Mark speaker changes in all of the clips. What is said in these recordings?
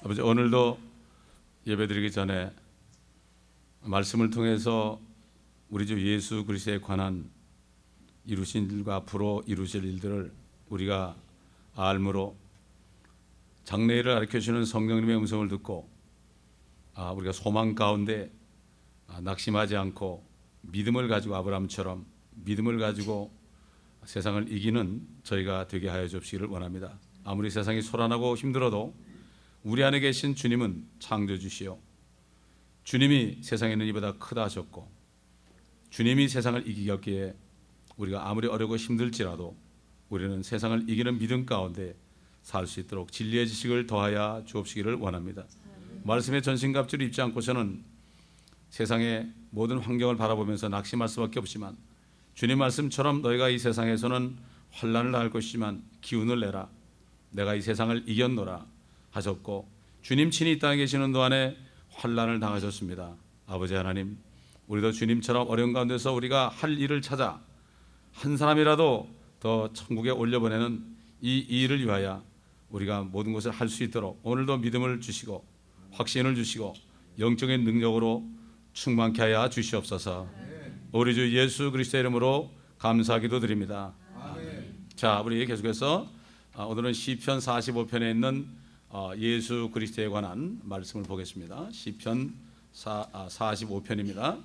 Speaker 1: 아버지, 오늘도 예배드리기 전에 말씀을 통해서 우리 주 예수 그리스도에 관한 이루신 일과 앞으로 이루실 일들을 우리가 알므로 장래일을 가르쳐주시는 성령님의 음성을 듣고 우리가 소망 가운데 낙심하지 않고 믿음을 가지고 아브라함처럼 믿음을 가지고 세상을 이기는 저희가 되게 하여 주시기를 원합니다. 아무리 세상이 소란하고 힘들어도 우리 안에 계신 주님은 창조주시오, 주님이 세상에 있는 이보다 크다 하셨고 주님이 세상을 이기겠기에 우리가 아무리 어렵고 힘들지라도 우리는 세상을 이기는 믿음 가운데 살 수 있도록 진리의 지식을 더하여 주옵시기를 원합니다. 말씀의 전신갑주를 입지 않고서는 세상의 모든 환경을 바라보면서 낙심할 수밖에 없지만 주님 말씀처럼 너희가 이 세상에서는 환난을 당할 것이지만 기운을 내라, 내가 이 세상을 이겼노라 하셨고 주님 친히 이 땅에 계시는 동안에 환난을 당하셨습니다. 아버지 하나님, 우리도 주님처럼 어려운 가운데서 우리가 할 일을 찾아 한 사람이라도 더 천국에 올려보내는 이 일을 위하여 우리가 모든 것을 할 수 있도록 오늘도 믿음을 주시고 확신을 주시고 영적인 능력으로 충만케 하여 주시옵소서. 우리 주 예수 그리스도의 이름으로 감사하기도 드립니다. 자, 우리 계속해서 오늘은 시편 45편에 있는 예수 그리스도에 관한 말씀을 보겠습니다. 시편 45편입니다.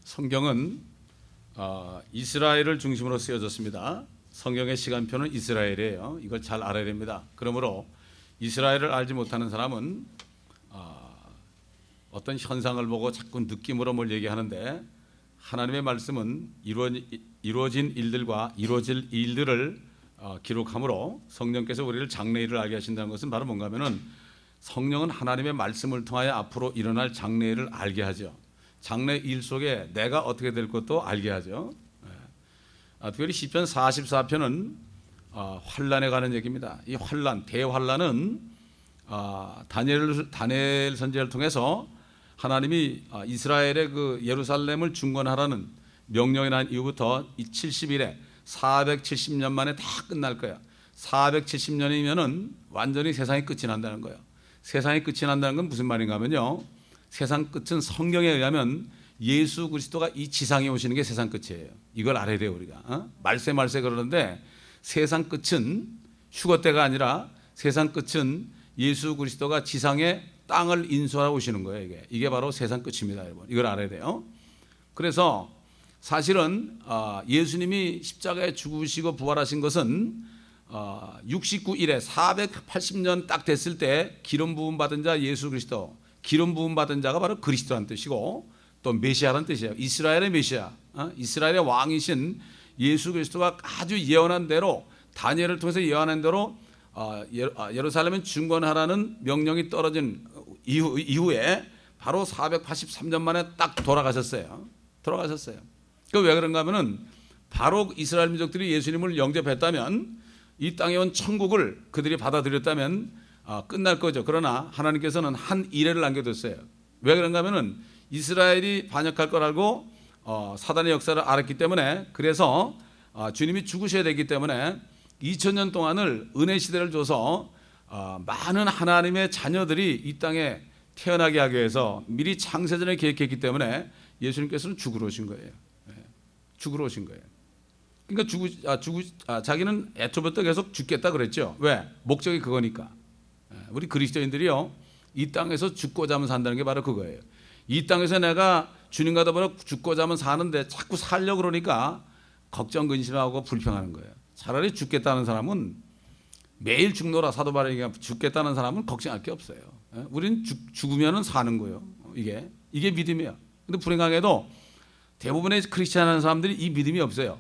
Speaker 1: 성경은 이스라엘을 중심으로 쓰여졌습니다. 성경의 시간표는 이스라엘이에요. 이걸 잘 알아야 됩니다. 그러므로 이스라엘을 알지 못하는 사람은 어떤 현상을 보고 자꾸 느낌으로 뭘 얘기하는데, 하나님의 말씀은 이루어진 일들과 이루어질 일들을 기록함으로 성령께서 우리를 장래일을 알게 하신다는 것은 바로 뭔가 하면은 성령은 하나님의 말씀을 통하여 앞으로 일어날 장래일을 알게 하죠. 장래일 속에 내가 어떻게 될 것도 알게 하죠. 특별히 시편 44편은 환난에 관한 얘기입니다. 이 환난, 대환난은 다니엘 선지자를 통해서 하나님이 이스라엘의 그 예루살렘을 중건하라는 명령이 난 이후부터 이 70일에 470년 만에 다 끝날 거야. 470년이면은 완전히 세상의 끝이 난다는 거예요. 세상의 끝이 난다는 건 무슨 말인가 하면요, 세상 끝은 성경에 의하면 예수 그리스도가 이 지상에 오시는 게 세상 끝이에요. 이걸 알아야 돼요. 우리가 말세 그러는데 세상 끝은 휴거 때가 아니라 세상 끝은 예수 그리스도가 지상에 땅을 인수하러 오시는 거예요. 이게 바로 세상 끝입니다, 여러분. 이걸 알아야 돼요. 그래서 사실은 예수님이 십자가에 죽으시고 부활하신 것은 69일에 480년 딱 됐을 때 기름 부음 받은 자 예수 그리스도, 기름 부음 받은 자가 바로 그리스도라는 뜻이고 또 메시아라는 뜻이에요. 이스라엘의 메시아, 이스라엘의 왕이신 예수 그리스도가 아주 예언한 대로, 다니엘을 통해서 예언한 대로 예루살렘은 중건하라는 명령이 떨어진 이후에 바로 483년 만에 딱 돌아가셨어요. 그 왜 그런가 하면은 바로 이스라엘 민족들이 예수님을 영접했다면, 이 땅에 온 천국을 그들이 받아들였다면 끝날 거죠. 그러나 하나님께서는 한 이래를 남겨뒀어요. 왜 그런가 하면은 이스라엘이 반역할 걸 알고 사단의 역사를 알았기 때문에, 그래서 주님이 죽으셔야 되기 때문에 2000년 동안을 은혜 시대를 줘서 많은 하나님의 자녀들이 이 땅에 태어나게 하기 위해서 미리 창세전에 계획했기 때문에 예수님께서는 죽으러 오신 거예요. 죽으러 오신 거예요. 그러니까 자기는 애초부터 계속 죽겠다 그랬죠. 왜? 목적이 그거니까. 우리 그리스도인들이요, 이 땅에서 죽고자 하면 산다는 게 바로 그거예요. 이 땅에서 내가 주님과 더불어 죽고자 하면 사는데 자꾸 살려고 그러니까 걱정 근심하고 불평하는 거예요. 차라리 죽겠다는 사람은 매일 죽노라, 사도 바울이 죽겠다는 사람은 걱정할 게 없어요. 우리는 죽으면 사는 거예요. 이게 믿음이에요. 근데 불행하게도 대부분의 크리스찬 사람들이 이 믿음이 없어요.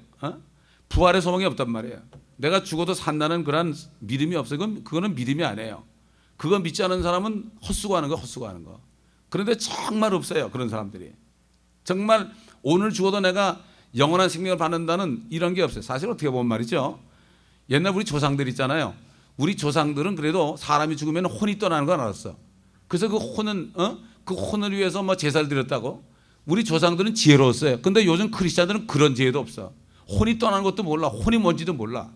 Speaker 1: 부활의 소망이 없단 말이에요. 내가 죽어도 산다는 그런 믿음이 없어요. 그거는 믿음이 아니에요. 그거 믿지 않은 사람은 헛수고하는 거. 그런데 정말 없어요, 그런 사람들이. 정말 오늘 죽어도 내가 영원한 생명을 받는다는 이런 게 없어요. 사실 어떻게 보면 말이죠, 옛날 우리 조상들 있잖아요. 우리 조상들은 그래도 사람이 죽으면 혼이 떠나는 걸 알았어. 그래서 그 혼을 위해서 뭐 제사를 드렸다고. 우리 조상들은 지혜로웠어요. 근데 요즘 크리스찬들은 그런 지혜도 없어. 혼이 떠나는 것도 몰라. 혼이 뭔지도 몰라.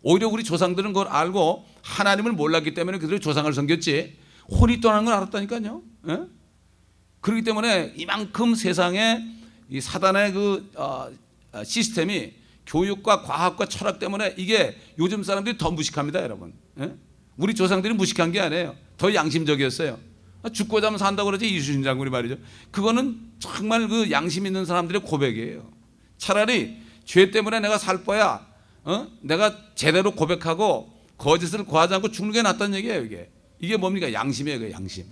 Speaker 1: 오히려 우리 조상들은 그걸 알고 하나님을 몰랐기 때문에 그들이 조상을 섬겼지 혼이 떠나는 걸 알았다니까요. 예? 그렇기 때문에 이만큼 세상에 이 사단의 그 시스템이 교육과 과학과 철학 때문에 이게 요즘 사람들이 더 무식합니다, 여러분. 예? 우리 조상들이 무식한 게 아니에요. 더 양심적이었어요. 죽고자 하면 산다고 그러지, 이순신 장군이 말이죠. 그거는 정말 그 양심 있는 사람들의 고백이에요. 차라리 죄 때문에 내가 살 거야, 내가 제대로 고백하고 거짓을 구하지 않고 죽는 게 낫다는 얘기예요. 이게 뭡니까? 양심이에요, 그 양심.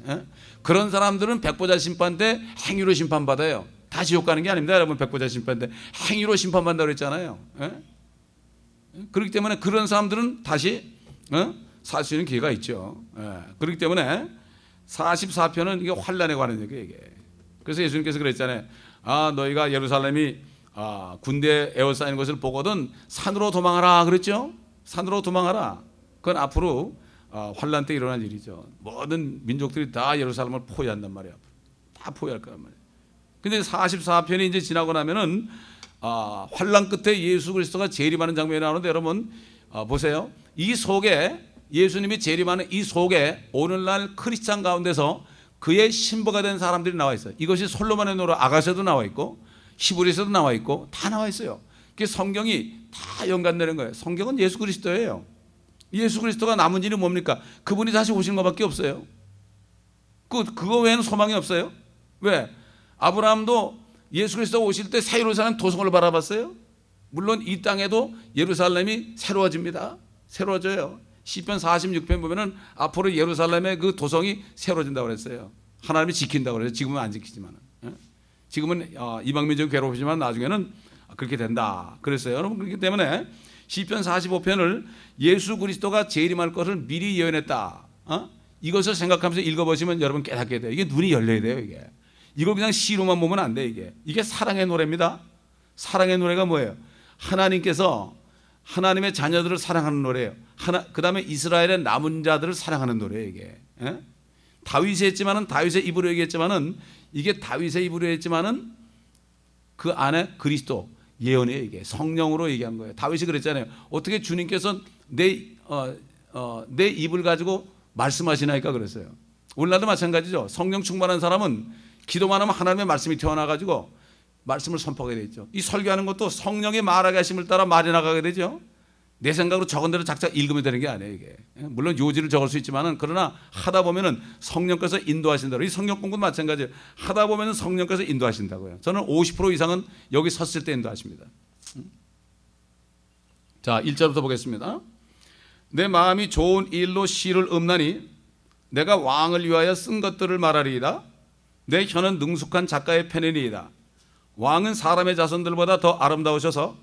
Speaker 1: 그런 사람들은 백보자 심판 때 행위로 심판받아요. 다 지옥 가는 게 아닙니다, 여러분. 백보자 심판 때 행위로 심판받는다고 그랬잖아요. 그렇기 때문에 그런 사람들은 다시 살 수 있는 기회가 있죠. 그렇기 때문에 44편은 이게 환란에 관한 얘기예요, 이게. 그래서 예수님께서 그랬잖아요. 너희가 예루살렘이 군대 에워싸이는 것을 보거든 산으로 도망하라 그랬죠. 산으로 도망하라. 그건 앞으로 환란 때 일어날 일이죠. 모든 민족들이 다 예루살렘을 포위한단 말이에요. 다 포위할 거란 말이에요. 근데 44편이 이제 지나고 나면은 환란 끝에 예수 그리스도가 재림하는 장면이 나오는데 여러분 보세요. 이 속에 예수님이 재림하는 이 속에 오늘날 크리스찬 가운데서 그의 신부가 된 사람들이 나와 있어요. 이것이 솔로몬의 노래 아가서도 나와 있고 히브리서도 나와 있고 다 나와 있어요. 그 성경이 다 연관되는 거예요. 성경은 예수 그리스도예요. 예수 그리스도가 남은 일이 뭡니까? 그분이 다시 오시는 것밖에 없어요. 그거 외에는 소망이 없어요. 왜? 아브라함도 예수 그리스도가 오실 때 새 예루살렘 도성을 바라봤어요. 물론 이 땅에도 예루살렘이 새로워집니다. 새로워져요. 시편 46편 보면은 앞으로 예루살렘의 그 도성이 새로워진다고 그랬어요. 하나님이 지킨다고 그래요. 지금은 안 지키지만은. 지금은 이방민족 괴롭히지만 나중에는 그렇게 된다 그랬어요. 여러분 그렇기 때문에 시편 45편을 예수 그리스도가 재림할 것을 미리 예언했다. 이것을 생각하면서 읽어보시면 여러분 깨닫게 돼요. 이게 눈이 열려야 돼요. 이걸 그냥 시로만 보면 안 돼. 이게 사랑의 노래입니다. 사랑의 노래가 뭐예요? 하나님께서 하나님의 자녀들을 사랑하는 노래예요. 그 다음에 이스라엘의 남은 자들을 사랑하는 노래예요. 이게 다윗이 했지만은 다윗의 입으로 얘기했지만은 이게 다윗의 입으로 했지만은 그 안에 그리스도 예언이에요. 이게 성령으로 얘기한 거예요. 다윗이 그랬잖아요. 어떻게 주님께서 내 입을 가지고 말씀하시나이까 그랬어요. 오늘날도 마찬가지죠. 성령 충만한 사람은 기도만 하면 하나님의 말씀이 튀어나가지고 말씀을 선포하게 되죠. 이 설교하는 것도 성령의 말하게 하심을 따라 말이 나가게 되죠. 내 생각으로 적은 대로 작작 읽으면 되는 게 아니에요. 이게 물론 요지를 적을 수 있지만은 그러나 하다 보면은 성령께서 인도하신다고. 이 성령 공부도 마찬가지예요. 하다 보면은 성령께서 인도하신다고요. 저는 50% 이상은 여기 섰을 때 인도하십니다. 자, 1절부터 보겠습니다. 내 마음이 좋은 일로 시를 읊나니 내가 왕을 위하여 쓴 것들을 말하리이다. 내 혀는 능숙한 작가의 펜이니이다. 왕은 사람의 자손들보다 더 아름다우셔서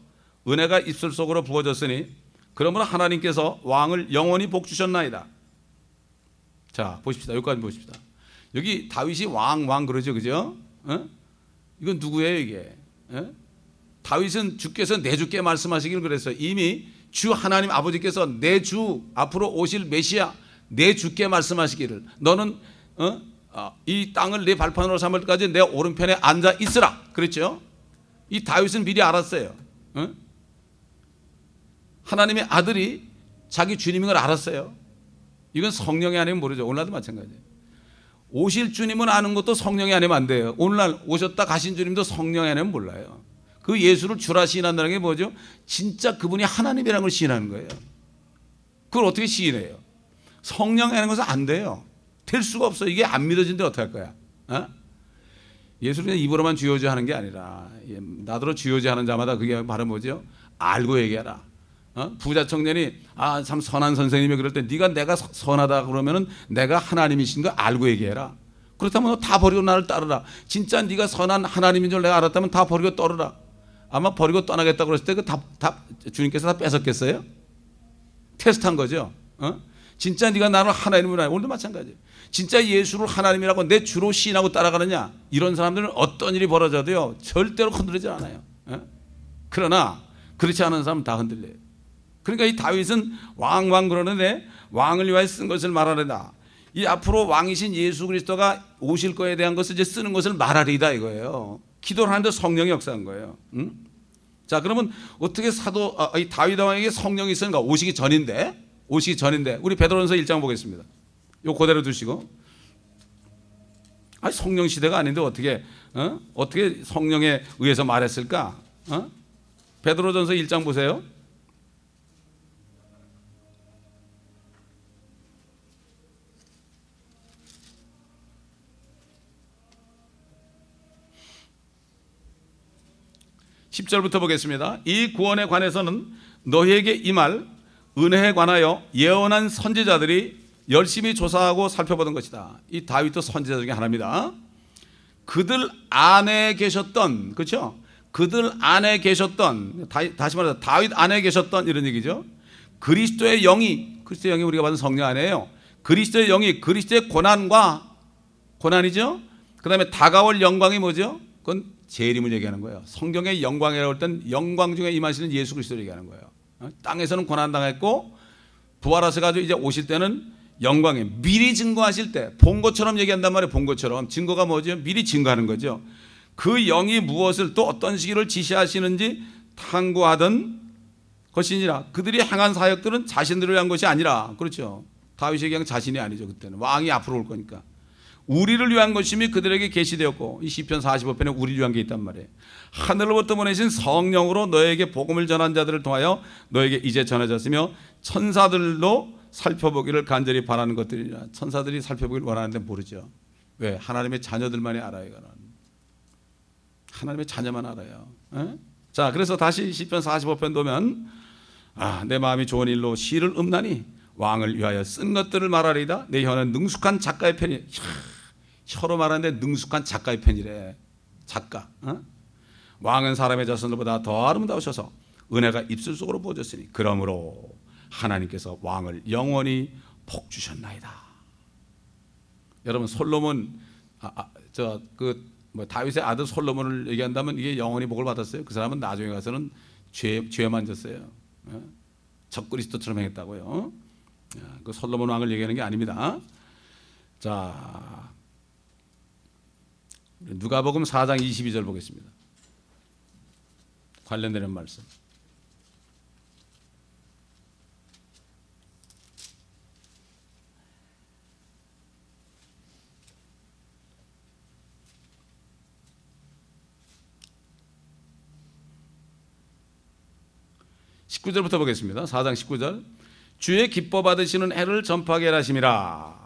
Speaker 1: 은혜가 입술 속으로 부어졌으니 그러므로 하나님께서 왕을 영원히 복 주셨나이다. 자, 보십시다. 여기까지 보십시다. 여기 다윗이 왕 그러죠, 그죠? 이건 누구예요, 이게? 다윗은 주께서 내 주께 말씀하시길 그랬어요. 이미 주 하나님 아버지께서 내 주 앞으로 오실 메시아 내 주께 말씀하시기를 너는 이 땅을 내 발판으로 삼을 때까지 내 오른편에 앉아 있으라 그랬죠. 이 다윗은 미리 알았어요. 하나님의 아들이 자기 주님인 걸 알았어요. 이건 성령이 아니면 모르죠. 오늘날도 마찬가지예요. 오실 주님은 아는 것도 성령이 아니면 안 돼요. 오늘날 오셨다 가신 주님도 성령이 아니면 몰라요. 그 예수를 주라 시인한다는 게 뭐죠? 진짜 그분이 하나님이라는 걸 시인하는 거예요. 그걸 어떻게 시인해요? 성령이 아닌 것은 안 돼요. 될 수가 없어. 이게 안 믿어진데 어떡할 거야? 예수를 그냥 입으로만 주요지 하는 게 아니라 나더러 주요지 하는 자마다 그게 바로 뭐죠? 알고 얘기하라. 부자 청년이 참 선한 선생님이 그럴 때 네가 내가 선하다 그러면은 내가 하나님이신 거 알고 얘기해라. 그렇다면 너 다 버리고 나를 따르라. 진짜 네가 선한 하나님인 줄 내가 알았다면 다 버리고 떠르라. 아마 버리고 떠나겠다고 그랬을 때 그 다 주님께서 다 뺏었겠어요? 테스트한 거죠. 진짜 네가 나를 하나님으로 알고, 오늘도 마찬가지예요. 진짜 예수를 하나님이라고 내 주로 시인하고 따라가느냐, 이런 사람들은 어떤 일이 벌어져도요 절대로 흔들리지 않아요. 그러나 그렇지 않은 사람은 다 흔들려요. 그러니까 이 다윗은 왕 그러는데 왕을 위하여 쓴 것을 말하려다. 이 앞으로 왕이신 예수 그리스도가 오실 거에 대한 것을 이제 쓰는 것을 말하리다 이거예요. 기도를 하는데 성령이 역사한 거예요. 자, 그러면 어떻게 이 다윗 왕에게 성령이 있었는가? 오시기 전인데 우리 베드로전서 1장 보겠습니다. 요 그대로 두시고. 아니, 성령 시대가 아닌데 어떻게 성령에 의해서 말했을까? 베드로전서 1장 보세요. (10절부터) 보겠습니다. 이 구원에 관해서는 너희에게 임할 은혜에 관하여 예언한 선지자들이 열심히 조사하고 살펴보던 것이다. 이 다윗도 선지자 중에 하나입니다. 그들 안에 계셨던, 그렇죠? 그들 안에 계셨던, 다시 말해서 다윗 안에 계셨던, 이런 얘기죠. 그리스도의 영이 우리가 받은 성령 안에요. 그리스도의 영이 그리스도의 고난이죠. 그 다음에 다가올 영광이 뭐죠? 그건 재림을 얘기하는 거예요. 성경의 영광이라고 할 땐 영광 중에 임하시는 예수 그리스도를 얘기하는 거예요. 땅에서는 고난당했고 부활하셔가지고 이제 오실 때는 영광에 미리 증거하실 때 본 것처럼 얘기한단 말이에요. 본 것처럼. 증거가 뭐죠? 미리 증거하는 거죠. 그 영이 무엇을 또 어떤 시기를 지시하시는지 탐구하던 것이니라. 그들이 행한 사역들은 자신들을 위한 것이 아니라, 그렇죠. 다윗이 그냥 자신이 아니죠. 그때는 왕이 앞으로 올 거니까. 우리를 위한 것임이 그들에게 계시되었고, 이 시편 45편에 우리를 위한 게 있단 말이에요. 하늘로부터 보내신 성령으로 너에게 복음을 전한 자들을 통하여 너에게 이제 전해졌으며 천사들도 살펴보기를 간절히 바라는 것들이라. 천사들이 살펴보기를 원하는데 모르죠. 왜? 하나님의 자녀들만이 알아요. 이거는 하나님의 자녀만 알아요. 에? 자, 그래서 다시 시편 45편 보면 내 마음이 좋은 일로 시를 읊나니 왕을 위하여 쓴 것들을 말하리이다. 내 혀는 능숙한 작가의 편이. 혀로 말하는데 능숙한 작가의 편이래. 작가. 왕은 사람의 자손들보다 더 아름다우셔서 은혜가 입술 속으로 부어졌으니 그러므로 하나님께서 왕을 영원히 복 주셨나이다. 여러분, 솔로몬 다윗의 아들 솔로몬을 얘기한다면 이게 영원히 복을 받았어요. 그 사람은 나중에 가서는 죄만 졌어요. 적그리스도처럼 행했다고요. 그 솔로몬 왕을 얘기하는 게 아닙니다. 자, 누가복음 4장 22절 보겠습니다. 관련되는 말씀. (19절부터) 보겠습니다. 4장 19절. 주의 기뻐 받으시는 해를 전파하게 하심이라.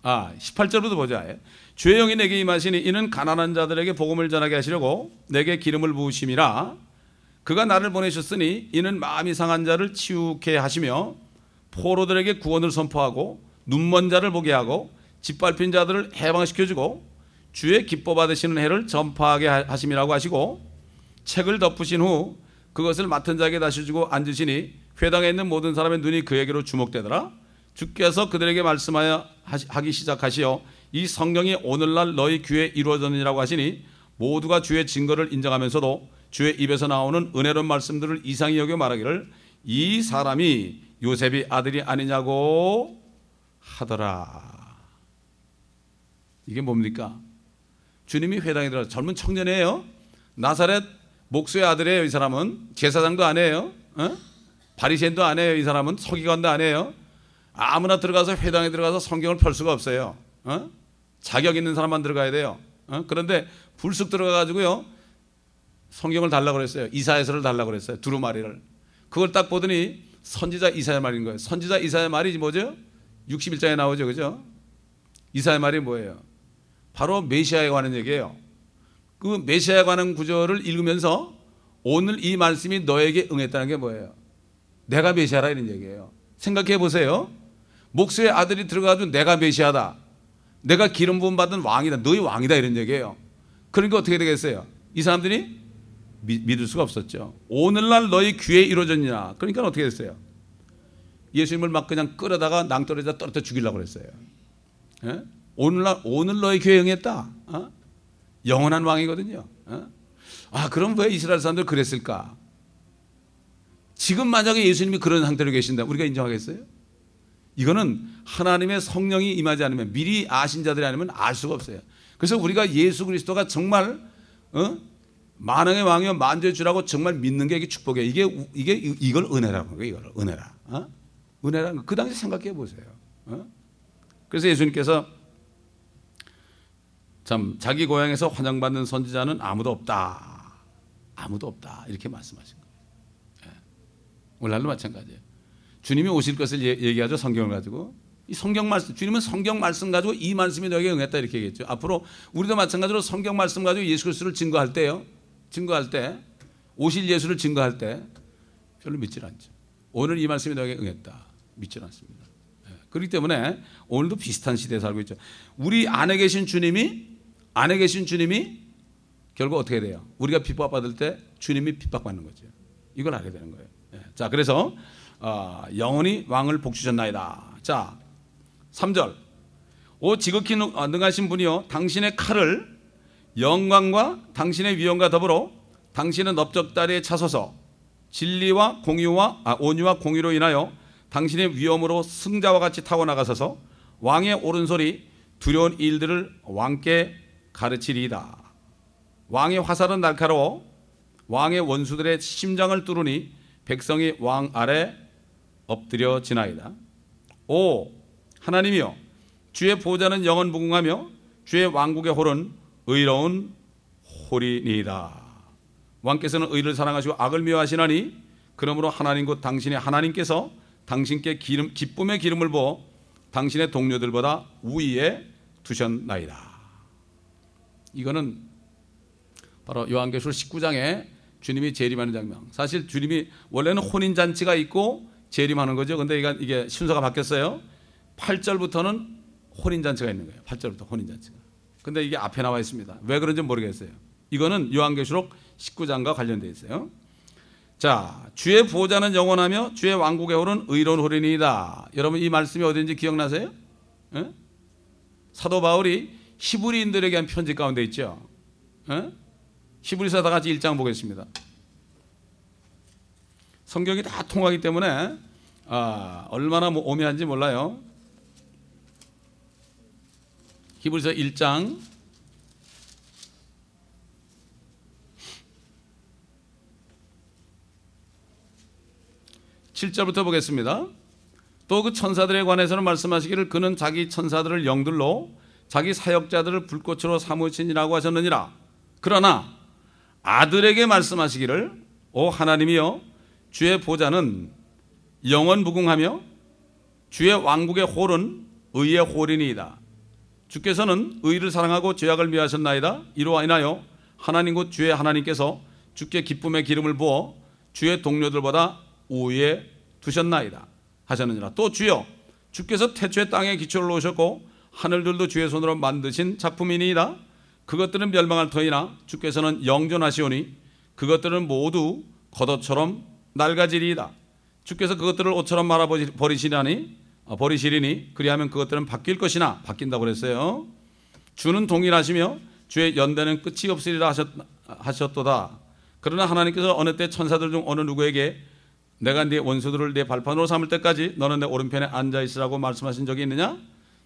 Speaker 1: 18절부터 보자. 주의 영이 내게 임하시니 이는 가난한 자들에게 복음을 전하게 하시려고 내게 기름을 부으심이라. 그가 나를 보내셨으니 이는 마음이 상한 자를 치유케 하시며 포로들에게 구원을 선포하고 눈먼 자를 보게 하고 짓밟힌 자들을 해방시켜주고 주의 기뻐 받으시는 해를 전파하게 하심이라고 하시고, 책을 덮으신 후 그것을 맡은 자에게 다시 주고 앉으시니 회당에 있는 모든 사람의 눈이 그에게로 주목되더라. 주께서 그들에게 말씀하여 하기 시작하시어 이 성경이 오늘날 너희 귀에 이루어졌느니라고 하시니 모두가 주의 증거를 인정하면서도 주의 입에서 나오는 은혜로운 말씀들을 이상히 여겨 말하기를 이 사람이 요셉의 아들이 아니냐고 하더라. 이게 뭡니까? 주님이 회당에 들어가서 젊은 청년이에요. 나사렛 목수의 아들이에요. 이 사람은 제사장도 아니에요. 바리새인도 아니에요. 이 사람은 서기관도 아니에요. 아무나 들어가서 회당에 들어가서 성경을 펼 수가 없어요. 자격 있는 사람만 들어가야 돼요. 그런데 불쑥 들어가가지고요 성경을 달라고 그랬어요. 이사야서를 달라고 그랬어요. 두루마리를. 그걸 딱 보더니 선지자 이사야 말인 거예요. 선지자 이사야 말이 뭐죠? 61장에 나오죠, 그죠? 이사야 말이 뭐예요? 바로 메시아에 관한 얘기예요. 그 메시아에 관한 구절을 읽으면서 오늘 이 말씀이 너에게 응했다는 게 뭐예요? 내가 메시아라 이런 얘기예요. 생각해 보세요. 목수의 아들이 들어가가지고 내가 메시아다, 내가 기름 부음 받은 왕이다, 너희 왕이다 이런 얘기예요. 그러니까 어떻게 되겠어요? 이 사람들이 믿을 수가 없었죠. 오늘날 너희 귀에 이루어졌냐. 그러니까 어떻게 됐어요? 예수님을 막 그냥 끌어다가 낭떠러지에다 떨어뜨려 죽이려고 그랬어요. 예? 오늘 너희 귀에 응했다. 영원한 왕이거든요. 그럼 왜 이스라엘 사람들 그랬을까? 지금 만약에 예수님이 그런 상태로 계신다, 우리가 인정하겠어요? 이거는 하나님의 성령이 임하지 않으면, 미리 아신 자들이 아니면 알 수가 없어요. 그래서 우리가 예수 그리스도가 정말 만왕의 왕이여 만주의 주라고 정말 믿는 게 이게 축복이에요. 이걸 은혜라고 해요. 이걸 은혜라. 은혜라는 거. 그 당시 생각해 보세요. 그래서 예수님께서 참 자기 고향에서 환영받는 선지자는 아무도 없다. 아무도 없다. 이렇게 말씀하신 거예요. 오늘날도 마찬가지예요. 주님이 오실 것을 얘기하죠. 성경을 가지고. 이 성경 말씀, 주님은 성경 말씀 가지고 이 말씀이 너에게 응했다 이렇게 얘기했죠. 앞으로 우리도 마찬가지로 성경 말씀 가지고 예수 그리스도를 증거할 때요. 증거할 때, 오실 예수를 증거할 때 별로 믿질 않죠. 오늘 이 말씀이 너에게 응했다. 믿질 않습니다. 그렇기 때문에 오늘도 비슷한 시대에 살고 있죠. 우리 안에 계신 주님이 결국 어떻게 돼요? 우리가 핍박받을 때 주님이 핍박받는 거죠. 이걸 알게 되는 거예요. 자, 그래서 영원히 왕을 복주셨나이다. 자, 3절. 오 지극히 능하신 분이요 당신의 칼을 영광과 당신의 위엄과 더불어 당신의 넓적다리에 차서서 진리와 온유와 공의로 인하여 당신의 위엄으로 승자와 같이 타고 나가서서 왕의 오른손이 두려운 일들을 왕께 가르치리이다. 왕의 화살은 날카로워 왕의 원수들의 심장을 뚫으니 백성이 왕 아래 엎드려지나이다. 오 하나님이여 주의 보좌는 영원무궁하며 주의 왕국의 홀은 의로운 홀이니이다. 왕께서는 의를 사랑하시고 악을 미워하시나니 그러므로 하나님 곧 당신의 하나님께서 당신께 기쁨의 기름을 부어 당신의 동료들보다 우위에 두셨나이다. 이거는 바로 요한계시록 19장에 주님이 재림하는 장면. 사실 주님이 원래는 혼인잔치가 있고 재림하는 거죠. 근데 이게 순서가 바뀌었어요. 8절부터는 혼인잔치가 있는 거예요. 8절부터 혼인잔치가. 근데 이게 앞에 나와 있습니다. 왜 그런지 모르겠어요. 이거는 요한계시록 19장과 관련되어 있어요. 자, 주의 보좌는 영원하며 주의 왕국의 홀은 의로운 홀이니이다. 여러분 이 말씀이 어딘지 기억나세요? 에? 사도 바울이 히브리인들에게 한 편지 가운데 있죠. 히브리서 다 같이 1장 보겠습니다. 성경이 다 통하기 때문에 얼마나 오묘한지 몰라요. 히브리서 1장 7절부터 보겠습니다. 또 그 천사들에 관해서는 말씀하시기를 그는 자기 천사들을 영들로 자기 사역자들을 불꽃으로 삼으시니라고 하셨느니라. 그러나 아들에게 말씀하시기를 오 하나님이여 주의 보좌는 영원무궁하며 주의 왕국의 홀은 의의 홀이니이다. 주께서는 의를 사랑하고 죄악을 미워하셨나이다. 이로 인하여 하나님 곧 주의 하나님께서 주께 기쁨의 기름을 부어 주의 동료들보다 우위에 두셨나이다 하셨느니라. 또 주여 주께서 태초에 땅에 기초를 놓으셨고 하늘들도 주의 손으로 만드신 작품이니이다. 그것들은 멸망할 터이나 주께서는 영존하시오니 그것들은 모두 겉옷처럼 낡아지리이다. 주께서 그것들을 옷처럼 말아 버리시리니 그리하면 그것들은 바뀔 것이나 바뀐다고 그랬어요. 주는 동일하시며 주의 연대는 끝이 없으리라 하셨도다. 그러나 하나님께서 어느 때 천사들 중 어느 누구에게 내가 네 원수들을 네 발판으로 삼을 때까지 너는 내 오른편에 앉아 있으라고 말씀하신 적이 있느냐?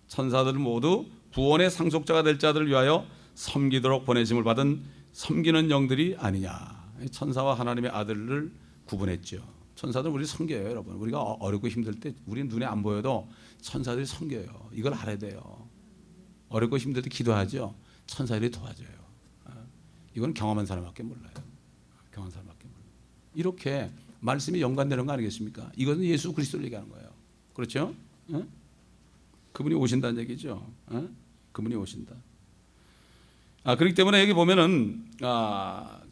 Speaker 1: 천사들은 모두 구원의 상속자가 될 자들을 위하여 섬기도록 보내심을 받은 섬기는 영들이 아니냐. 천사와 하나님의 아들을 구분했죠. 천사들은 우리 섬겨요, 여러분. 우리가 어렵고 힘들 때 우리는 눈에 안 보여도 천사들이 섬겨요. 이걸 알아야 돼요. 어렵고 힘들 때 기도하죠. 천사들이 도와줘요. 이건 경험한 사람밖에 몰라요. 경험한 사람밖에 몰라요. 이렇게 말씀이 연관되는 거 아니겠습니까? 이것은 예수 그리스도를 얘기하는 거예요. 그렇죠? 그분이 오신다는 얘기죠. 그분이 오신다. 그렇기 때문에 여기 보면은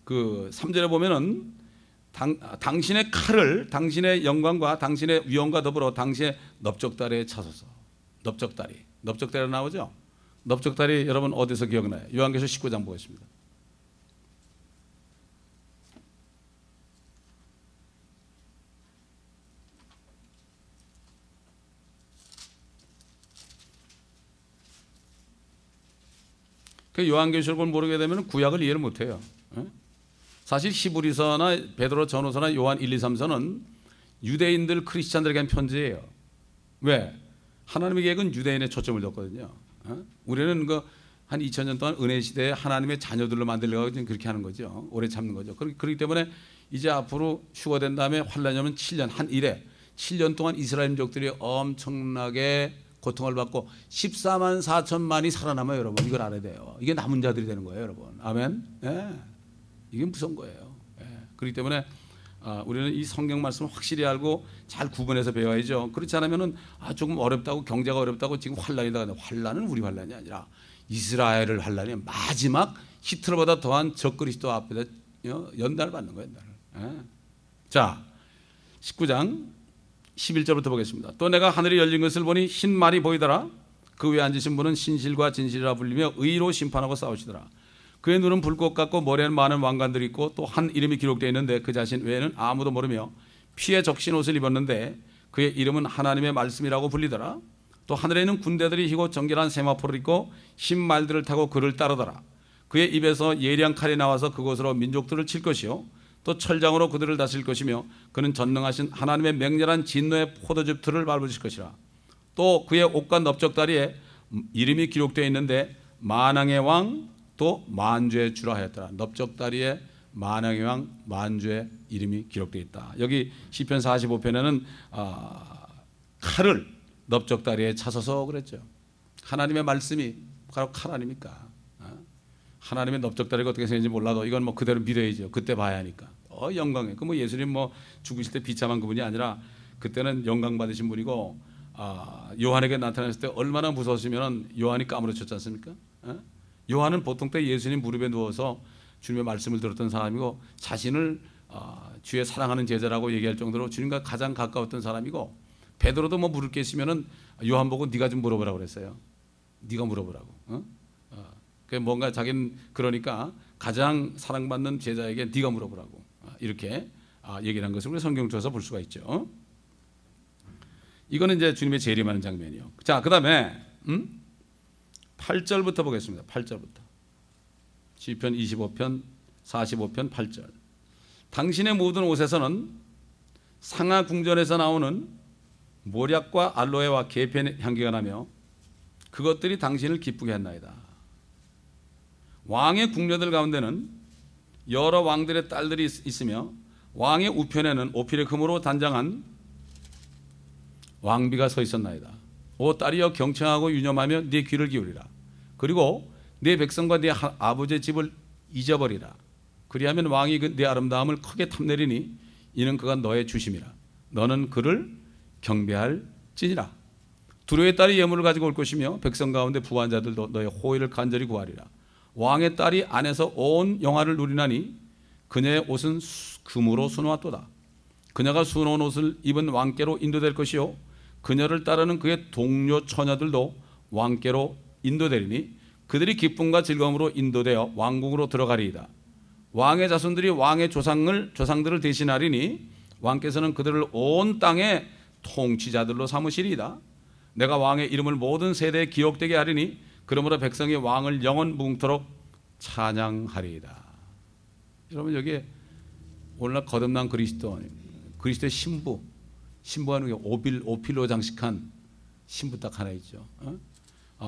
Speaker 1: 그 3절에 보면은 당신의 칼을 당신의 영광과 당신의 위엄과 더불어 당신의 넓적다리에 차서서. 넓적다리 나오죠? 넓적다리 여러분 어디서 기억나요? 요한계시록 19장 보겠습니다. 그 요한계시록을 모르게 되면 구약을 이해를 못해요. 사실 히브리서나 베드로 전후서나 요한 1, 2, 3서는 유대인들 크리스찬들에게 한 편지예요. 왜? 하나님의 계획은 유대인에 초점을 뒀거든요. 우리는 한 2000년 동안 은혜 시대에 하나님의 자녀들로 만들려고 지금 그렇게 하는 거죠. 오래 참는 거죠. 그렇기 때문에 이제 앞으로 휴거된 다음에 환란이 오면 7년 한 일에 7년 동안 이스라엘 민족들이 엄청나게 고통을 받고 14만 4천만이 살아남아요, 여러분. 이걸 알아야 돼요. 이게 남은 자들이 되는 거예요, 여러분. 아멘. 예. 이게 무서운 거예요. 예. 그렇기 때문에 우리는 이 성경 말씀을 확실히 알고 잘 구분해서 배워야죠. 그렇지 않으면은 조금 어렵다고, 경제가 어렵다고 지금 환란이다. 환란은 우리 환란이 아니라 이스라엘을 환란이 마지막 히틀러보다 더한 적그리스도 앞에다 연단을 받는 거예요. 연단을. 예. 자, 19장 11절부터 보겠습니다. 또 내가 하늘이 열린 것을 보니 흰 말이 보이더라. 그 위에 앉으신 분은 신실과 진실이라 불리며 의로 심판하고 싸우시더라. 그의 눈은 불꽃 같고 머리에는 많은 왕관들이 있고 또 한 이름이 기록되어 있는데 그 자신 외에는 아무도 모르며 피에 적신 옷을 입었는데 그의 이름은 하나님의 말씀이라고 불리더라. 또 하늘에 있는 군대들이 희고 정결한 세마포를 입고 흰 말들을 타고 그를 따르더라. 그의 입에서 예리한 칼이 나와서 그곳으로 민족들을 칠 것이요 또 철장으로 그들을 다스릴 것이며 그는 전능하신 하나님의 맹렬한 진노의 포도즙 틀을 밟으실 것이라. 또 그의 옷과 넓적다리에 이름이 기록되어 있는데 만왕의 왕 또 만주의 주라 하였더라. 넓적다리에 만왕의 왕 만주의 이름이 기록되어 있다. 여기 시편 45편에는 칼을 넓적다리에 차서서 그랬죠. 하나님의 말씀이 바로 칼 아닙니까? 하나님의 넓적다리가 어떻게 생겼는지 몰라도 이건 뭐 그대로 믿어야죠. 그때 봐야 하니까. 영광에. 그 뭐 예수님 뭐 죽으실 때 비참한 그분이 아니라 그때는 영광 받으신 분이고 요한에게 나타났을 때 얼마나 무서우시면 요한이 까무러쳤지 않습니까? 요한은 보통 때 예수님 무릎에 누워서 주님의 말씀을 들었던 사람이고 자신을 주의 사랑하는 제자라고 얘기할 정도로 주님과 가장 가까웠던 사람이고 베드로도 뭐 물을 게 있으면은 요한 보고 네가 좀 물어보라고 그랬어요. 네가 물어보라고. 그 뭔가 자기는 그러니까 가장 사랑받는 제자에게 네가 물어보라고 이렇게 얘기를 한 것을 우리 성경 통해서 볼 수가 있죠. 이거는 이제 주님의 재림하는 장면이요. 자, 그다음에 8절부터 보겠습니다. 8절부터. 시편 25편 45편 8절. 당신의 모든 옷에서는 상하 궁전에서 나오는 모략과 알로에와 계피의 향기가 나며 그것들이 당신을 기쁘게 했나이다. 왕의 궁녀들 가운데는 여러 왕들의 딸들이 있으며 왕의 우편에는 오필의 금으로 단장한 왕비가 서 있었나이다. 오 딸이여 경청하고 유념하며 네 귀를 기울이라. 그리고 네 백성과 네 아버지의 집을 잊어버리라. 그리하면 왕이 네 아름다움을 크게 탐내리니 이는 그가 너의 주심이라. 너는 그를 경배할지니라. 두로의 딸이 예물을 가지고 올 것이며 백성 가운데 부한 자들도 너의 호의를 간절히 구하리라. 왕의 딸이 안에서 온 영화를 누리나니 그녀의 옷은 금으로 수놓았도다. 그녀가 수놓은 옷을 입은 왕께로 인도될 것이요 그녀를 따르는 그의 동료 처녀들도 왕께로 인도되리니 그들이 기쁨과 즐거움으로 인도되어 왕궁으로 들어가리이다. 왕의 자손들이 왕의 조상들을 대신하리니 왕께서는 그들을 온 땅의 통치자들로 삼으시리이다. 내가 왕의 이름을 모든 세대에 기억되게 하리니 그러므로 백성이 왕을 영원 무궁토록 찬양하리이다. 여러분 여기에 오늘날 거듭난 그리스도의 신부하는 게 오필로 장식한 신부 딱 하나 있죠.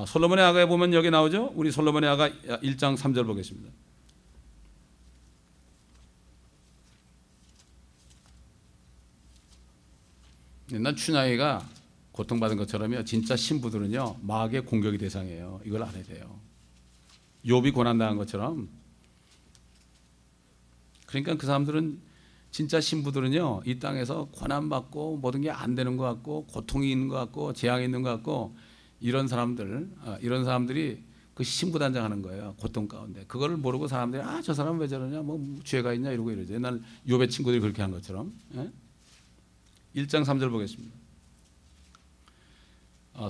Speaker 1: 솔로몬의 아가에 보면 여기 나오죠. 우리 솔로몬의 아가 1장 3절 보겠습니다. 옛날 춘향이가 고통받은 것처럼요. 진짜 신부들은요 마귀의 공격의 대상이에요. 이걸 알아야 돼요. 욥이 고난당한 것처럼. 그러니까 그 사람들은 진짜 신부들은요 이 땅에서 고난받고 모든 게 안 되는 것 같고 고통이 있는 것 같고 재앙이 있는 것 같고 이런 사람들이 그 신부 단장하는 거예요. 고통 가운데 그거를 모르고 사람들이 저 사람 왜 저러냐 뭐 죄가 있냐 이러고 이러죠. 옛날 욥의 친구들이 그렇게 한 것처럼. 1장 3절 보겠습니다.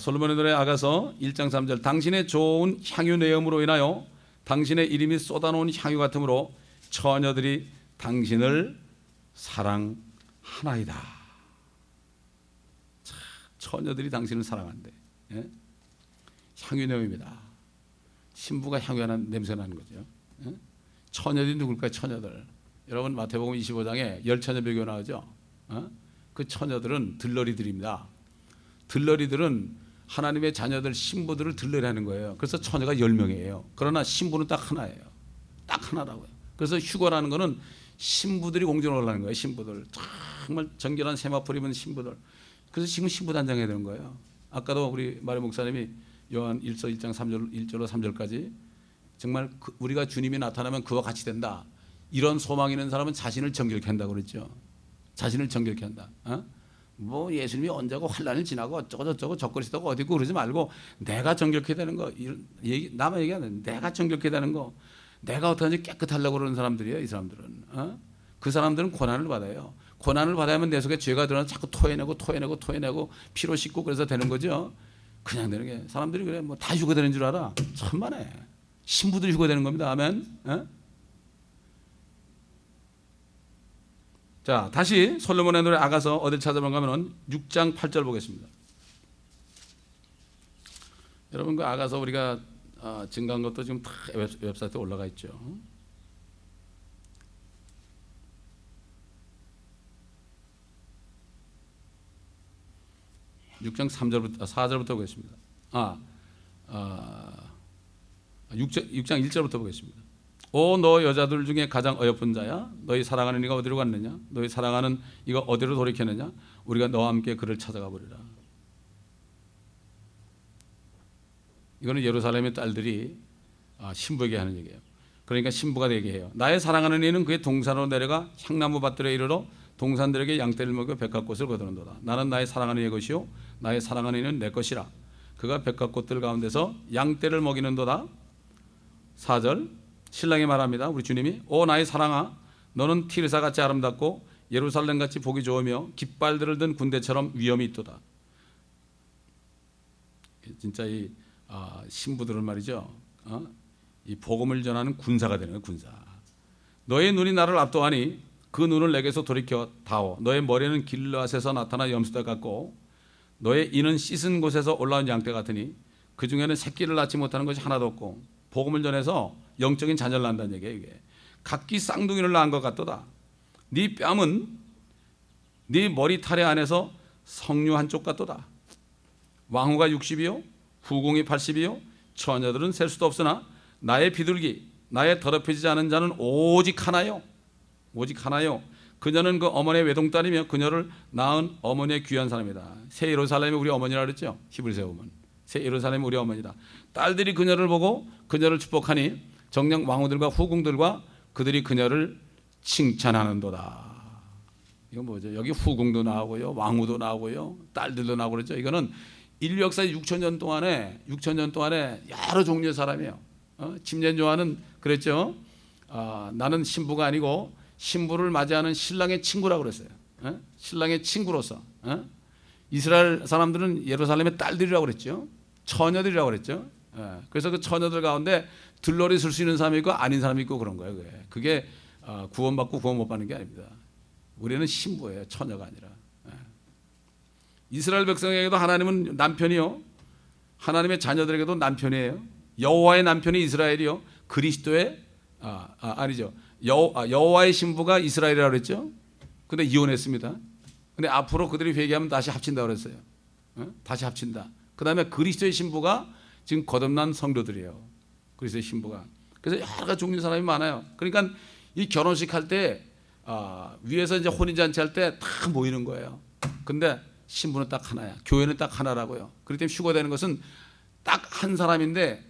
Speaker 1: 솔로몬의 노래 아가서 1장 3절. 당신의 좋은 향유 내음으로 인하여 당신의 이름이 쏟아놓은 향유 같으므로 처녀들이 당신을 사랑하나이다. 처녀들이 당신을 사랑한대. 향유 내음입니다. 신부가 향유하는 냄새 나는 거죠. 처녀들이 누굴까요? 처녀들. 여러분 마태복음 25장에 열처녀 비교 나오죠. 그 처녀들은 들러리들입니다. 들러리들은 하나님의 자녀들 신부들을 들러내는 거예요. 그래서 처녀가 10명이에요. 그러나 신부는 딱 하나예요. 딱 하나라고요. 그래서 휴거라는 거는 신부들이 공존을 하는 거예요. 신부들 정말 정결한 세마포 입은 신부들. 그래서 지금 신부 단장해야 되는 거예요. 아까도 우리 마리 목사님이 요한 1서 1장 3절 1절로 3절까지 정말 우리가 주님이 나타나면 그와 같이 된다. 이런 소망이 있는 사람은 자신을 정결케 한다고 그랬죠. 자신을 정결케 한다. 뭐 예수님이 언제고 환란을 지나고 어쩌고 저쩌고 적그리스도가 어디고 그러지 말고 내가 정결케 되는 거 나만 얘기하는 내가 정결케 되는 거 내가 어떻게 깨끗하려고 그러는 사람들이에요. 이 사람들은 그 사람들은 고난을 받아요. 고난을 받아야만 내 속에 죄가 들어나 자꾸 토해내고 피로 씻고 그래서 되는 거죠. 그냥 되는 게 사람들이 그래 뭐 다 휴거되는 줄 알아. 천만에 신부들이 휴거되는 겁니다. 아멘. 자, 다시 솔로몬의 노래 아가서 어딜 찾아보면 6장 8절 보겠습니다. 여러분 그 아가서 우리가 증가한 것도 지금 다 웹사이트에 올라가 있죠. 6장 3절부터 4절부터 보겠습니다. 6장 1절부터 보겠습니다. 오 너 여자들 중에 가장 어여쁜 자야 너희 사랑하는 이가 어디로 갔느냐 너희 사랑하는 이가 어디로 돌이켰느냐 우리가 너와 함께 그를 찾아가 보리라. 이거는 예루살렘의 딸들이 신부에게 하는 얘기예요. 그러니까 신부가 되게 해요. 나의 사랑하는 이는 그의 동산으로 내려가 향나무 밭들에 이르러 동산들에게 양떼를 먹여 백합꽃을 거두는도다. 나는 나의 사랑하는 이의 것이요 나의 사랑하는 이는 내 것이라. 그가 백합꽃들 가운데서 양떼를 먹이는도다. 4절 신랑이 말합니다. 우리 주님이 오 나의 사랑아 너는 티르사같이 아름답고 예루살렘같이 보기 좋으며 깃발들을 든 군대처럼 위엄이 있도다. 진짜 이 신부들은 말이죠. 이 복음을 전하는 군사가 되는 거예요. 군사. 너의 눈이 나를 압도하니 그 눈을 내게서 돌이켜 다오. 너의 머리는 길르앗에서 나타나 염소떼 같고 너의 이는 씻은 곳에서 올라온 양떼 같으니 그 중에는 새끼를 낳지 못하는 것이 하나도 없고 복음을 전해서 영적인 자녀를 낳는다는 얘기예요. 이게 각기 쌍둥이를 낳은 것 같도다. 네 뺨은 네 머리 타래 안에서 성류 한쪽 같도다. 왕후가 60이요 후궁이 80이요 처녀들은 셀 수도 없으나 나의 비둘기 나의 더럽혀지지 않은 자는 오직 하나요. 오직 하나요. 그녀는 그 어머니의 외동딸이며 그녀를 낳은 어머니의 귀한 사람이다. 새 예루살렘이 우리 어머니라 그랬죠. 히브리서에 보면 새 예루살렘이 우리 어머니다. 딸들이 그녀를 보고 그녀를 축복하니 정녕 왕후들과 후궁들과 그들이 그녀를 칭찬하는도다. 이건 뭐죠? 여기 후궁도 나오고요 왕후도 나오고요 딸들도 나오고 그랬죠. 이거는 인류 역사 6,000년 동안에 여러 종류의 사람이에요. 침례요한은 그랬죠. 나는 신부가 아니고 신부를 맞이하는 신랑의 친구라고 그랬어요. 신랑의 친구로서. 이스라엘 사람들은 예루살렘의 딸들이라고 그랬죠. 처녀들이라고 그랬죠. 그래서 그 처녀들 가운데 들러리 쓸 수 있는 사람이 있고 아닌 사람이 있고 그런 거예요. 그게 구원받고 구원 못 받는 게 아닙니다. 우리는 신부예요. 처녀가 아니라. 이스라엘 백성에게도 하나님은 남편이요. 하나님의 자녀들에게도 남편이에요. 여호와의 남편이 이스라엘이요. 그리스도의 아니죠. 여호와의 신부가 이스라엘이라고 그랬죠. 근데 이혼했습니다. 근데 앞으로 그들이 회개하면 다시 합친다고 그랬어요. 다시 합친다. 그 다음에 그리스도의 신부가 지금 거듭난 성도들이에요. 그리스도의 신부가. 그래서 여러 가지 종류 사람이 많아요. 그러니까 이 결혼식 할 때 위에서 이제 혼인잔치 할 때 다 모이는 거예요. 근데 신부는 딱 하나야. 교회는 딱 하나라고요. 그렇기 때문에 휴거되는 것은 딱 한 사람인데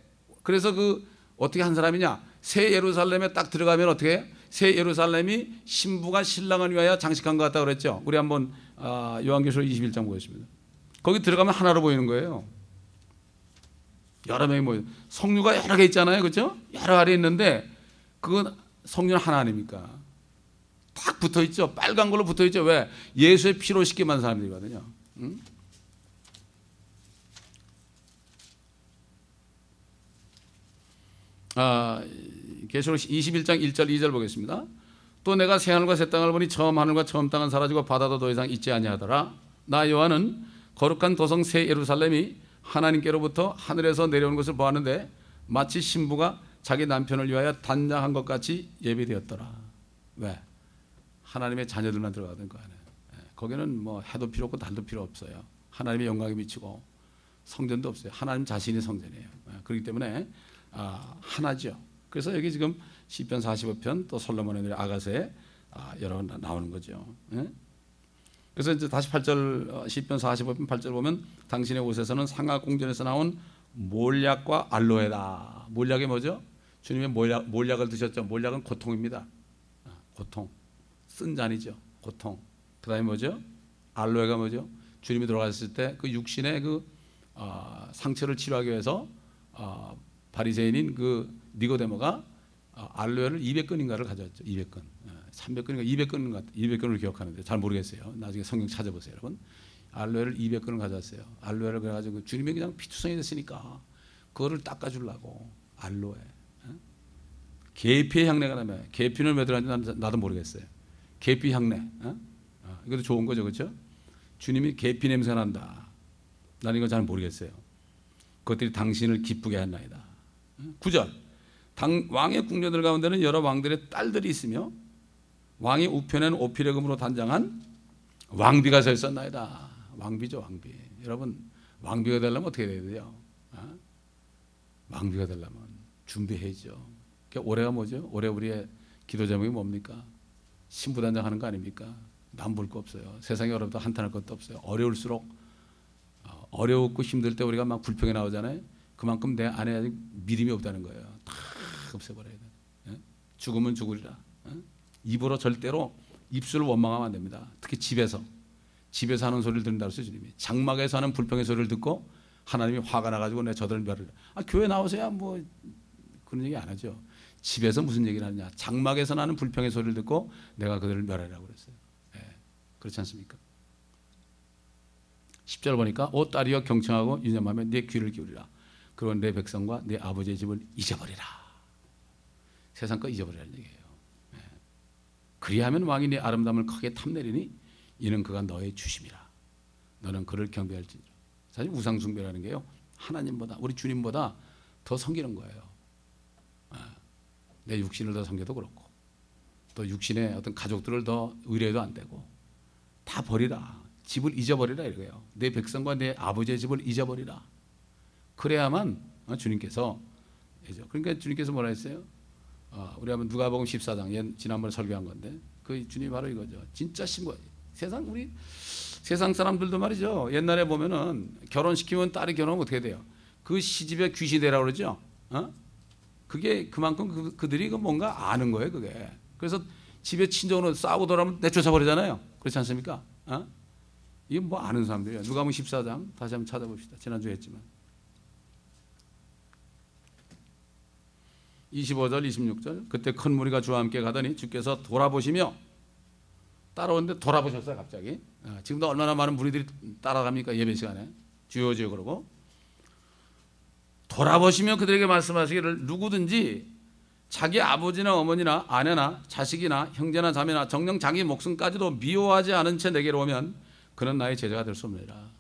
Speaker 1: 그래서 그 어떻게 한 사람이냐? 새 예루살렘에 딱 들어가면 어떻게 해요? 새 예루살렘이 신부가 신랑을 위하여 장식한 것 같다고 그랬죠. 우리 한번 요한계시록 21장 보겠습니다. 거기 들어가면 하나로 보이는 거예요. 여러 명이 모여. 성류가 여러 개 있잖아요. 그렇죠? 여러 알이 있는데 그건 성류는 하나 아닙니까? 딱 붙어 있죠. 빨간 걸로 붙어 있죠. 왜? 예수의 피로 씻게 만든 사람들이거든요. 응? 계시록 21장 1절 2절 보겠습니다. 또 내가 새 하늘과 새 땅을 보니 처음 하늘과 처음 땅은 사라지고 바다도 더 이상 있지 아니하더라. 나 요한은 거룩한 도성 새 예루살렘이 하나님께로부터 하늘에서 내려오는 것을 보았는데 마치 신부가 자기 남편을 위하여 단장한 것 같이 예비되었더라. 왜? 하나님의 자녀들만 들어가던 거 안에. 거기는 뭐 해도 필요 없고 달도 필요 없어요. 하나님의 영광이 미치고 성전도 없어요. 하나님 자신이 성전이에요. 그렇기 때문에 하나죠. 그래서 여기 지금 시편 45편 또 솔로몬의 노래 아가서에 여러 번 나오는 거죠. 예? 그래서 이제 다시 8절 시편 45편 8절 보면 당신의 옷에서는 상하 공전에서 나온 몰약과 알로에다. 몰약이 뭐죠? 주님의 몰약을 드셨죠. 몰약은 고통입니다. 고통, 쓴 잔이죠. 고통. 그다음에 뭐죠? 알로에가 뭐죠? 주님이 돌아가셨을 때 그 육신의 그 상처를 치료하기 위해서 바리새인인 그 니고데모가 알로에를 200근인가를 가져왔죠. 200근, 300근인가 200근인 것 같아요. 200근을 기억하는데 잘 모르겠어요. 나중에 성경 찾아보세요, 여러분. 알로에를 200근을 가져왔어요. 알로에를 그래가지고 주님이 그냥 피투성이 됐으니까 그거를 닦아주려고 알로에. 계피의 향내가 나면 계피는 왜 들어갔는지 나도 모르겠어요. 계피 향내. 이것도 좋은 거죠, 그렇죠? 주님이 계피 냄새가 난다. 나는 이거 잘 모르겠어요. 그것들이 당신을 기쁘게 한나이다. 9절. 왕의 궁녀들 가운데는 여러 왕들의 딸들이 있으며 왕의 우편에는 오피레금으로 단장한 왕비가 서 있었나이다. 왕비죠, 왕비. 여러분, 왕비가 되려면 어떻게 돼야 돼요? 왕비가 되려면 준비해야죠. 올해가 뭐죠? 올해 우리의 기도 제목이 뭡니까? 신부단장하는 거 아닙니까? 남볼 거 없어요. 세상이 어렵다 한탄할 것도 없어요. 어려울수록 어려웠고 힘들 때 우리가 막 불평이 나오잖아요. 그만큼 내 안에 아직 믿음이 없다는 거예요. 다 없애버려야 돼. 죽으면 죽으리라. 입으로 절대로 입술을 원망하면 안 됩니다. 특히 집에서 하는 소리를 듣는다고 했어요. 주님이 장막에서 하는 불평의 소리를 듣고 하나님이 화가 나가지고 내 저들을 멸하리라. 교회 나오세요. 뭐 그런 얘기 안 하죠. 집에서 무슨 얘기를 하느냐. 장막에서 나는 불평의 소리를 듣고 내가 그들을 멸하리라고 그랬어요. 그렇지 않습니까? 10절 보니까 오 딸이여 경청하고 유념하며 네 귀를 기울이라. 그리고 내 백성과 내 아버지의 집을 잊어버리라. 세상 거 잊어버리라는 얘기예요. 그리하면 왕이 네 아름다움을 크게 탐내리니 이는 그가 너의 주심이라. 너는 그를 경배할지니라. 사실 우상 숭배라는 게요, 하나님보다 우리 주님보다 더 섬기는 거예요. 내 육신을 더 섬겨도 그렇고 또 육신의 어떤 가족들을 더 의뢰도 안 되고 다 버리라. 집을 잊어버리라 이거예요. 내 백성과 내 아버지의 집을 잊어버리라. 그래야만 주님께서, 그러니까 주님께서 뭐라 했어요? 우리 한번 누가복음 14장 지난번에 설교한 건데 그 주님이 바로 이거죠. 진짜 신고. 세상 사람들도 말이죠. 옛날에 보면은 결혼시키면 딸이 결혼하면 어떻게 돼요? 그 시집에 귀신이 되라고 그러죠. 그게 그만큼 그들이 뭔가 아는 거예요, 그게. 그래서 집에 친정으로 싸우고 돌아오면 내쫓아 버리잖아요. 그렇지 않습니까? 이게 뭐 아는 사람들이에요. 누가복음 14장 다시 한번 찾아봅시다. 지난주에 했지만 25절 26절. 그때 큰 무리가 주와 함께 가더니 주께서 돌아보시며 따라오는데 돌아보셨어요, 갑자기. 지금도 얼마나 많은 무리들이 따라갑니까, 예배 시간에. 주여 주여 그러고 돌아보시며 그들에게 말씀하시기를 누구든지 자기 아버지나 어머니나 아내나 자식이나 형제나 자매나 정녕 자기 목숨까지도 미워하지 않은 채 내게로 오면 그는 나의 제자가 될 수 없느니라.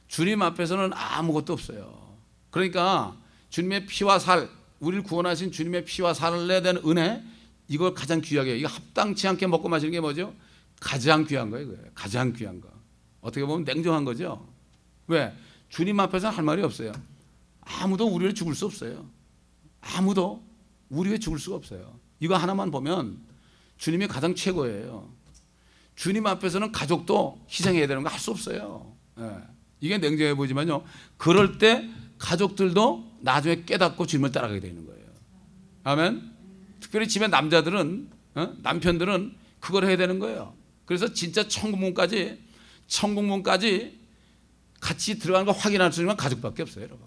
Speaker 1: 주님 앞에서는 아무것도 없어요. 그러니까 주님의 피와 살, 우리를 구원하신 주님의 피와 살을 내야 되는 은혜, 이걸 가장 귀하게, 이거 합당치 않게 먹고 마시는 게 뭐죠? 가장 귀한 거예요. 가장 귀한 거. 어떻게 보면 냉정한 거죠. 왜? 주님 앞에서는 할 말이 없어요. 아무도 우리 위해 죽을 수 없어요. 아무도 우리 위해 죽을 수가 없어요. 이거 하나만 보면 주님이 가장 최고예요. 주님 앞에서는 가족도 희생해야 되는 거 할 수 없어요. 이게 냉정해 보이지만요, 그럴 때 가족들도 나중에 깨닫고 주님을 따라가게 되는 거예요. 아멘. 특별히 집에 남자들은, 남편들은 그걸 해야 되는 거예요. 그래서 진짜 천국문까지 같이 들어가는 거 확인할 수 있는 건 가족밖에 없어요, 여러분.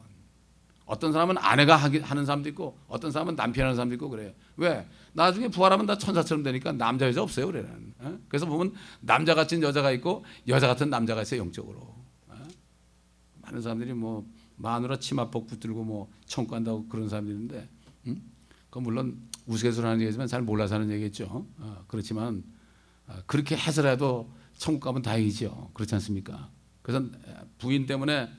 Speaker 1: 어떤 사람은 아내가 하는 사람도 있고 어떤 사람은 남편이 하는 사람도 있고 그래요. 왜? 나중에 부활하면 다 천사처럼 되니까 남자 여자 없어요, 우리는. 그래서 보면 남자 같은 여자가 있고 여자 같은 남자가 있어요, 영적으로. 많은 사람들이 뭐 마누라 치마폭 붙들고 뭐 천국 간다고 그런 사람들이 있는데, 그건 물론 우스갯소리 하는 얘기지만 잘 몰라서 하는 얘기겠죠. 그렇지만 그렇게 해서라도 천국 가면 다행이죠. 그렇지 않습니까? 그래서 부인 때문에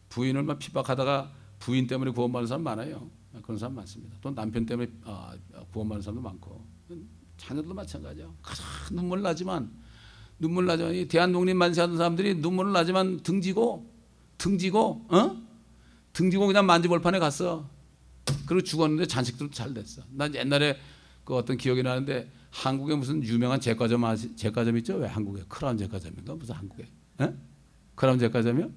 Speaker 1: 부인을 막 핍박하다가 부인 때문에 구원받는 사람 많아요. 그런 사람 많습니다. 또 남편 때문에 구원받는 사람도 많고, 자녀들도 마찬가지예요. 가장 눈물 나지만 이 대한독립 만세 하던 사람들이 눈물을 나지만 등지고 등지고 등지고 그냥 만지볼판에 갔어. 그리고 죽었는데 잔식도 잘 됐어. 난 옛날에 그 어떤 기억이 나는데 한국에 무슨 유명한 제과점 있죠? 왜 한국에 크라운 제과점인가 무슨 한국에 크라운 제과점이요?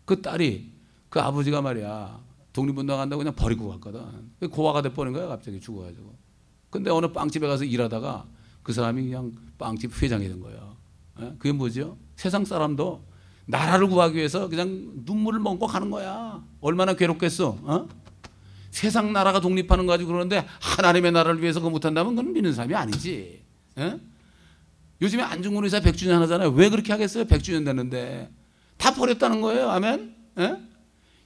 Speaker 1: 그 딸이 그 아버지가 말이야 독립운동 한다고 그냥 버리고 갔거든. 고아가 돼 버린 거야 갑자기 죽어가지고. 근데 어느 빵집에 가서 일하다가 그 사람이 그냥 빵집 회장이 된 거예요. 그게 뭐죠? 세상 사람도 나라를 구하기 위해서 그냥 눈물을 먹고 가는 거야. 얼마나 괴롭겠어? 세상 나라가 독립하는 거 가지고 그러는데 하나님의 나라를 위해서 그거 못한다면 그건 믿는 사람이 아니지. 요즘에 안중근 의사 100주년 하잖아요. 왜 그렇게 하겠어요? 100주년 됐는데 다 버렸다는 거예요. 아멘.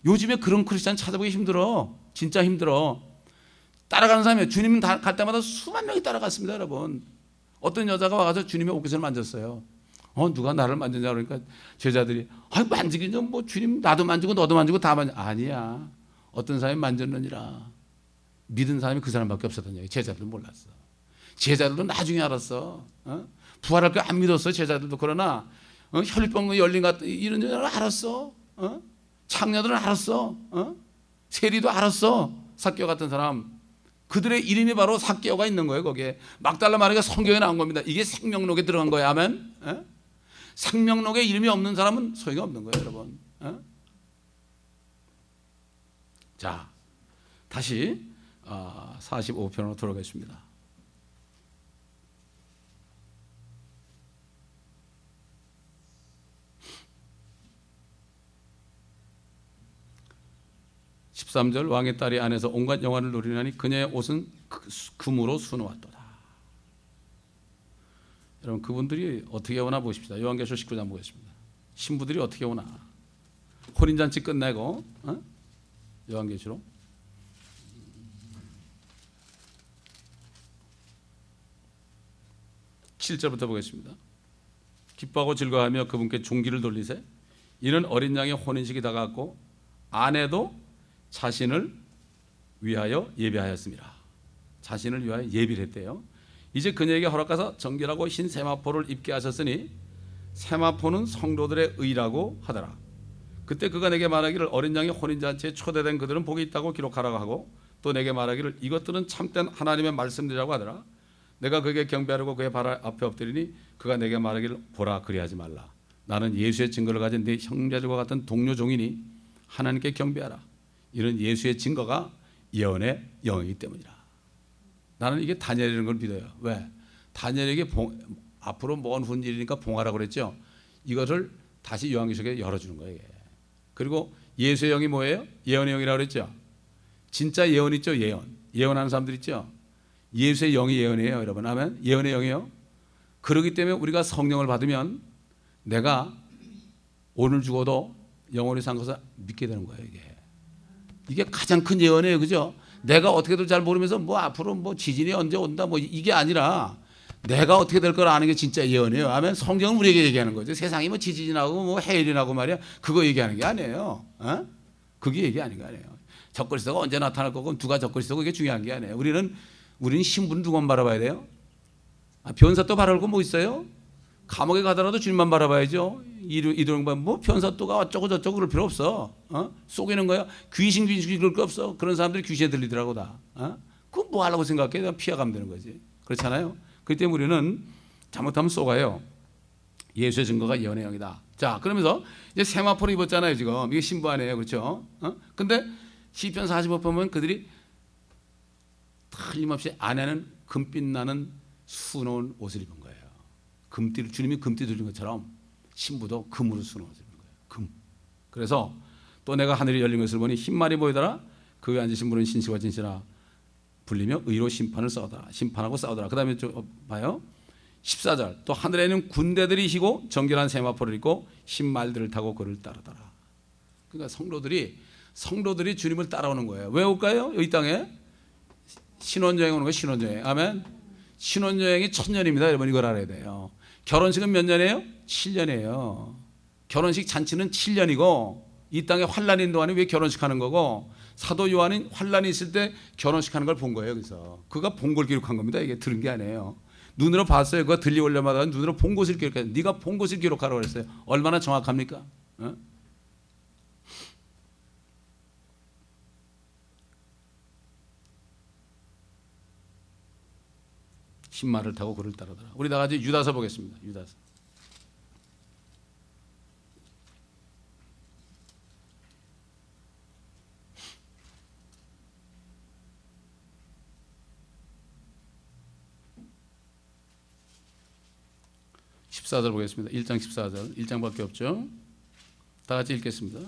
Speaker 1: 요즘에 그런 크리스찬 찾아보기 힘들어. 진짜 힘들어. 따라가는 사람이 주님 갈 때마다 수만 명이 따라갔습니다, 여러분. 어떤 여자가 와서 주님의 옷깃을 만졌어요. 누가 나를 만졌냐 그러니까 제자들이 만지긴 좀 뭐 주님 나도 만지고 너도 만지고 다 만져. 아니야. 어떤 사람이 만졌느니라. 믿은 사람이 그 사람밖에 없었던 얘기. 제자들은 몰랐어. 제자들도 나중에 알았어. 부활할 거 안 믿었어. 제자들도. 그러나 혈병 열린 것 이런 줄 알았어. 창녀들은 알았어. 세리도 알았어. 삭개오 같은 사람. 그들의 이름이 바로 삭개오가 있는 거예요. 거기에 막달라 마리아가 성경에 나온 겁니다. 이게 생명록에 들어간 거예요. 아멘. 생명록에 이름이 없는 사람은 소용이 없는 거예요, 여러분. 자, 다시 45편으로 돌아가겠습니다. (13절) 왕의 딸이 안에서 온갖 영화를 누리나니 그녀의 옷은 금으로 수놓았도다. 여러분 그분들이 어떻게 오나 보십시다. 요한계시록 19장 보겠습니다. 신부들이 어떻게 오나. 혼인잔치 끝내고 요한계시록 7절부터 보겠습니다. 기뻐하고 즐거워하며 그분께 종기를 돌리세. 이는 어린 양의 혼인식이 다가왔고 아내도 자신을 위하여 예비하였습니다. 자신을 위하여 예비를 했대요. 이제 그녀에게 허락하사 정결하고 흰 세마포를 입게 하셨으니 세마포는 성도들의 의라고 하더라. 그때 그가 내게 말하기를 어린 양의 혼인잔치에 초대된 그들은 복이 있다고 기록하라고 하고 또 내게 말하기를 이것들은 참된 하나님의 말씀들이라고 하더라. 내가 그에게 경배하려고 그의 발 앞에 엎드리니 그가 내게 말하기를 보라 그리하지 말라. 나는 예수의 증거를 가진 네 형제들과 같은 동료 종이니 하나님께 경배하라. 이런 예수의 증거가 예언의 영이기 때문이라. 나는 이게 다니엘이라는 걸 믿어요. 왜? 다니엘에게 앞으로 먼 후 일이니까 봉하라고 그랬죠. 이것을 다시 요한계시록에 열어주는 거예요. 이게. 그리고 예수의 영이 뭐예요? 예언의 영이라고 그랬죠. 진짜 예언 있죠. 예언하는 사람들 있죠. 예수의 영이 예언이에요. 여러분 아멘. 예언의 영이에요. 그렇기 때문에 우리가 성령을 받으면 내가 오늘 죽어도 영원히 산 것을 믿게 되는 거예요. 이게 가장 큰 예언이에요. 그죠? 내가 어떻게도 잘 모르면서 뭐 앞으로 뭐 지진이 언제 온다 뭐 이게 아니라 내가 어떻게 될 걸 아는 게 진짜 예언이에요. 아멘. 성경은 우리에게 얘기하는 거죠. 세상이 뭐 지진이 나고 뭐 해일이 나고 말이야. 그거 얘기하는 게 아니에요. 그게 얘기하는 게 아니에요. 적그리스도가 언제 나타날 거고 누가 적그리스도고 그게 중요한 게 아니에요. 우리는 신부는 누구만 바라봐야 돼요? 변사 또 바라볼 거 뭐 있어요? 감옥에 가더라도 주님만 바라봐야죠. 이동반 뭐 변사또가 어쩌고 저쩌고 그럴 필요 없어. 속이는 거야. 귀신 그럴 거 없어. 그런 사람들이 귀신에 들리더라고 다. 그건 뭐 하려고 생각해? 피해가면 되는 거지. 그렇잖아요. 그렇기 때문에 우리는 잘못하면 속아요. 예수의 증거가 예언의 영이다. 자, 그러면서 이제 세마포를 입었잖아요. 지금 이게 신부 아니에요, 그렇죠? 근데 시편 45편 보면 그들이 틀림없이 안에는 금빛 나는 수놓은 옷을 입은 거예요. 금띠를 주님이 금띠 들린 것처럼 신부도 금으로 수놓은 옷을 입은 거예요. 금. 그래서 또 내가 하늘이 열린 것을 보니 흰 말이 보이더라. 그 위에 앉으신 분은 신실과 진실아 불리며 의로 심판하고 싸우더라. 그 다음에 좀 봐요. 14절 또 하늘에는 군대들이 희고 정결한 세마포를 입고 흰 말들을 타고 그를 따르더라. 그러니까 성도들이 주님을 따라오는 거예요. 왜 올까요? 이 땅에 신혼여행 오는 거예요. 신혼여행. 아멘. 신혼여행이 1000년입니다. 여러분 이걸 알아야 돼요. 결혼식은 몇 년이에요? 7년이에요. 결혼식 잔치는 7년이고 이 땅에 환란인 동안에 왜 결혼식 하는 거고 사도 요한은 환란이 있을 때 결혼식 하는 걸 본 거예요. 그래서 그가 본 걸 기록한 겁니다. 이게 들은 게 아니에요. 눈으로 봤어요. 그가 들려올려마다 눈으로 본 것을 기록해요. 네가 본 것을 기록하라고 그랬어요. 얼마나 정확합니까? 신말을 타고 그를 따르더라. 우리 다 같이 유다서 보겠습니다. 유다서. (14절) 보겠습니다. 1장 14절. 1장밖에 없죠. 다 같이 읽겠습니다.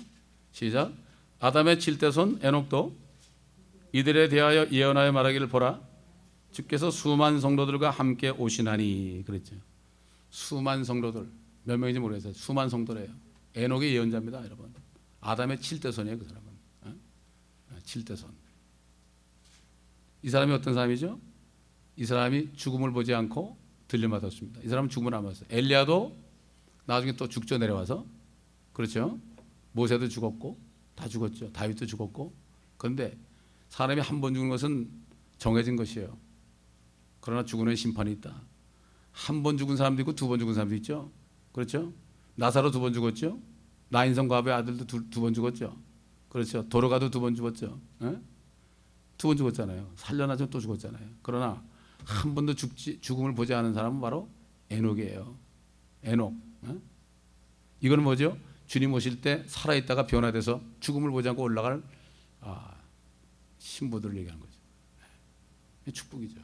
Speaker 1: 시작. 아담의 칠대손 에녹도 이들에 대하여 예언하여 말하기를 보라, 주께서 수만 성도들과 함께 오시나니. 그랬죠. 수만 성도들. 몇 명인지 모르겠어요. 수만 성도래요. 에녹의 예언자입니다, 여러분. 아담의 칠대손이에요, 그 사람은. 칠대손. 이 사람이 어떤 사람이죠? 이 사람이 죽음을 보지 않고 들려맞았습니다. 이 사람은 죽음을 안 봤어요. 엘리야도 나중에 또 죽죠, 내려와서. 그렇죠. 모세도 죽었고 다 죽었죠. 다윗도 죽었고. 그런데 사람이 한 번 죽는 것은 정해진 것이에요. 그러나 죽음의 심판이 있다. 한 번 죽은 사람도 있고 두 번 죽은 사람도 있죠. 그렇죠. 나사로 2번 죽었죠. 나인성 과부의 아들도 두 번 죽었죠. 그렇죠. 도로가도 2번 죽었죠. 2번 죽었잖아요. 살려나서 또 죽었잖아요. 그러나 한 번도 죽음을 보지 않은 사람은 바로 에녹이에요. 에녹. 이거는 뭐죠? 주님 오실 때 살아있다가 변화돼서 죽음을 보지 않고 올라갈 신부들을 얘기하는 거죠. 축복이죠.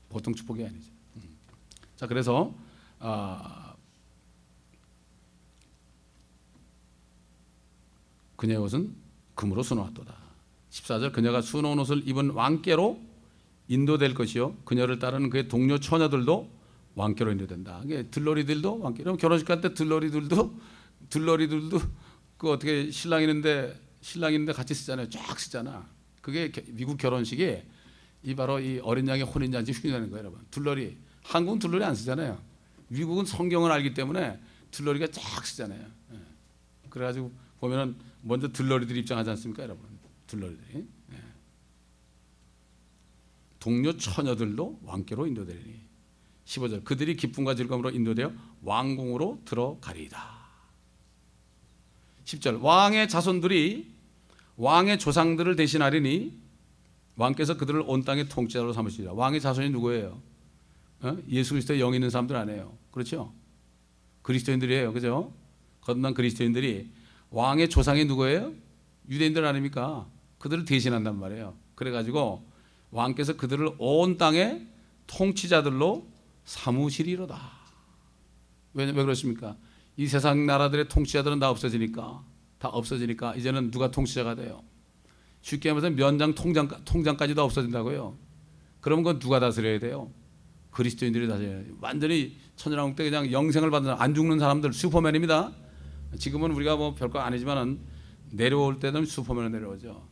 Speaker 1: 보통 축복이 아니죠. 자, 그래서 그녀의 옷은 금으로 수놓았도다. 14절. 그녀가 수놓은 옷을 입은 왕께로 인도될 것이요, 그녀를 따르는 그의 동료 처녀들도 왕께로 인도된다. 들러리들도 왕께. 그럼 결혼식 갈 때 들러리들도 그 어떻게 신랑 있는데 같이 쓰잖아요. 쫙 쓰잖아. 그게 미국 결혼식이 바로 이 어린 양의 혼인 잔치 흉내내는 거예요, 여러분. 들러리. 한국은 들러리 안 쓰잖아요. 미국은 성경을 알기 때문에 들러리가 쫙 쓰잖아요. 그래가지고 보면은 먼저 들러리들이 입장하지 않습니까, 여러분? 들러리들이. 동료 처녀들도 왕께로 인도되리니. 15절. 그들이 기쁨과 즐거움으로 인도되어 왕궁으로 들어가리이다. 10절. 왕의 자손들이 왕의 조상들을 대신하리니 왕께서 그들을 온 땅의 통치자로 삼으시리라. 왕의 자손이 누구예요? 예수 그리스도의 영이 있는 사람들 아니에요. 그렇죠? 그리스도인들이에요. 그죠? 거듭난 그리스도인들이. 왕의 조상이 누구예요? 유대인들 아닙니까? 그들을 대신한단 말이에요. 그래가지고 왕께서 그들을 온 땅의 통치자들로 삼으시리로다. 왜 그렇습니까? 이 세상 나라들의 통치자들은 다 없어지니까 이제는 누가 통치자가 돼요? 쉽게 말해서 면장 통장까지 다 없어진다고요. 그러면 그건 누가 다스려야 돼요? 그리스도인들이 다스려야 돼요. 완전히 천연왕국 때 그냥 영생을 받는 안 죽는 사람들, 슈퍼맨입니다. 지금은 우리가 뭐 별거 아니지만은 내려올 때는 슈퍼맨으로 내려오죠.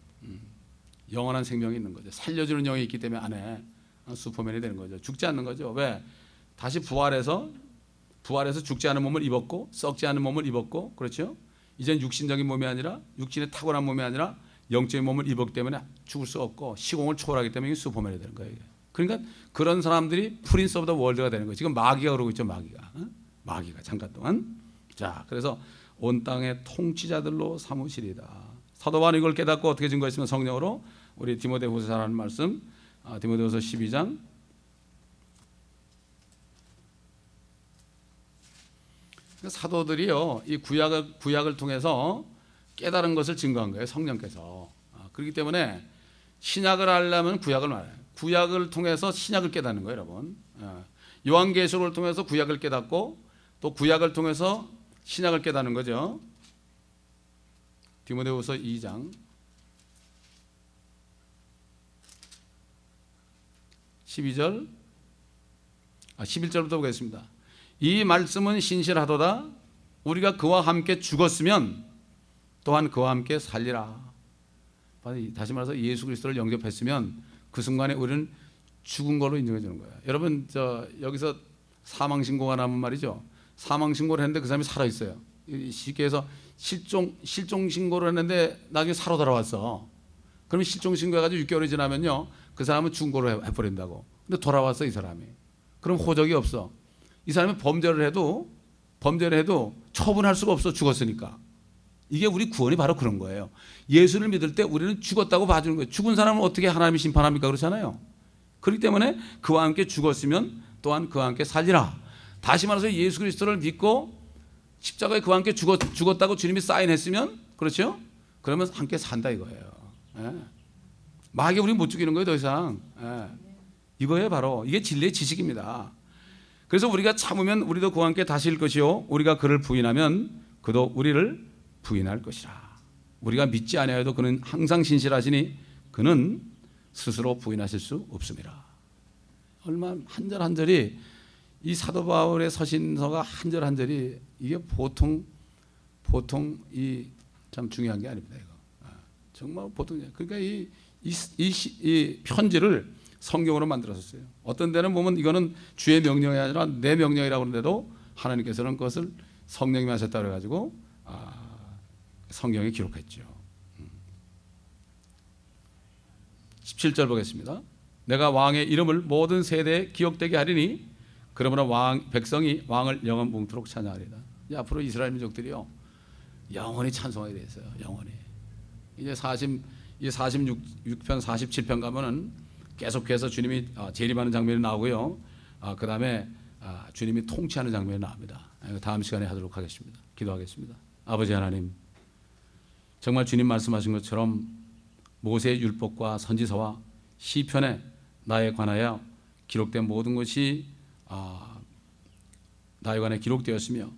Speaker 1: 영원한 생명이 있는 거죠. 살려주는 영이 있기 때문에 안에 슈퍼맨이 되는 거죠. 죽지 않는 거죠. 왜? 다시 부활해서 죽지 않은 몸을 입었고 썩지 않은 몸을 입었고, 그렇죠? 이젠 육신적인 몸이 아니라, 육신의 탁월한 몸이 아니라 영적인 몸을 입었기 때문에 죽을 수 없고 시공을 초월하기 때문에 슈퍼맨이 되는 거예요. 그러니까 그런 사람들이 프린스 오브 더 월드가 되는 거예요. 지금 마귀가 그러고 있죠. 마귀가 잠깐 동안. 자, 그래서 온 땅의 통치자들로 삼으시리다. 사도 바울은 이걸 깨닫고 어떻게 증거했으면 성령으로 우리 디모데후서 잘 아는 말씀, 디모데후서 12장. 사도들이요, 이 구약을 통해서 깨달은 것을 증거한 거예요, 성령께서. 그렇기 때문에 신약을 하려면 구약을 말해요. 구약을 통해서 신약을 깨닫는 거예요, 여러분. 요한계시록을 통해서 구약을 깨닫고 또 구약을 통해서 신약을 깨닫는 거죠. 디모데후서 2장 11절 11절부터 보겠습니다. 이 말씀은 신실하도다. 우리가 그와 함께 죽었으면 또한 그와 함께 살리라. 다시 말해서 예수 그리스도를 영접했으면 그 순간에 우리는 죽은 걸로 인정해 주는 거예요. 여러분, 여기서 사망 신고가 나면 말이죠. 사망 신고를 했는데 그 사람이 살아 있어요. 쉽게 해서 실종 신고를 했는데 나중에 살아 돌아왔어. 그러면 실종 신고해가지고 6개월이 지나면요, 그 사람은 죽은 걸로 해버린다고. 근데 돌아왔어, 이 사람이. 그럼 호적이 없어. 이 사람이 범죄를 해도 처분할 수가 없어, 죽었으니까. 이게 우리 구원이 바로 그런 거예요. 예수를 믿을 때 우리는 죽었다고 봐주는 거예요. 죽은 사람은 어떻게 하나님이 심판합니까? 그렇잖아요. 그렇기 때문에 그와 함께 죽었으면 또한 그와 함께 살리라. 다시 말해서 예수 그리스도를 믿고 십자가에 그와 함께 죽었다고 주님이 사인했으면, 그렇죠? 그러면 함께 산다 이거예요. 예. 마귀 우리 못 죽이는 거예요 더 이상. 예. 이거예요 바로. 이게 진리의 지식입니다. 그래서 우리가 참으면 우리도 그와 함께 다스릴 것이요 우리가 그를 부인하면 그도 우리를 부인할 것이라. 우리가 믿지 아니하여도 그는 항상 신실하시니 그는 스스로 부인하실 수 없습니다. 얼마 한 절 한 절이 이 사도 바울의 서신서가 한 절 한 절이 이게 보통 이 참 중요한 게 아닙니다. 이거 정말 보통. 그러니까 이 편지를 성경으로 만들었어요. 어떤 데는 보면 이거는 주의 명령이 아니라 내 명령이라고 하는데도 하나님께서는 그것을 성령님이 하셨다 그래가지고 성경에 기록했죠. 17절 보겠습니다. 내가 왕의 이름을 모든 세대에 기억되게 하리니 그러므로 백성이 왕을 영원 뭉토록 찬양하리라. 앞으로 이스라엘 민족들이요 영원히 찬송하게 돼 있어요. 영원히. 이제 46편 47편 가면은 계속해서 주님이 재림하는 장면이 나오고요. 그 다음에 주님이 통치하는 장면이 나옵니다. 다음 시간에 하도록 하겠습니다. 기도하겠습니다. 아버지 하나님, 정말 주님 말씀하신 것처럼 모세의 율법과 선지서와 시편에 나에 관하여 기록된 모든 것이 나에 관해 기록되었으며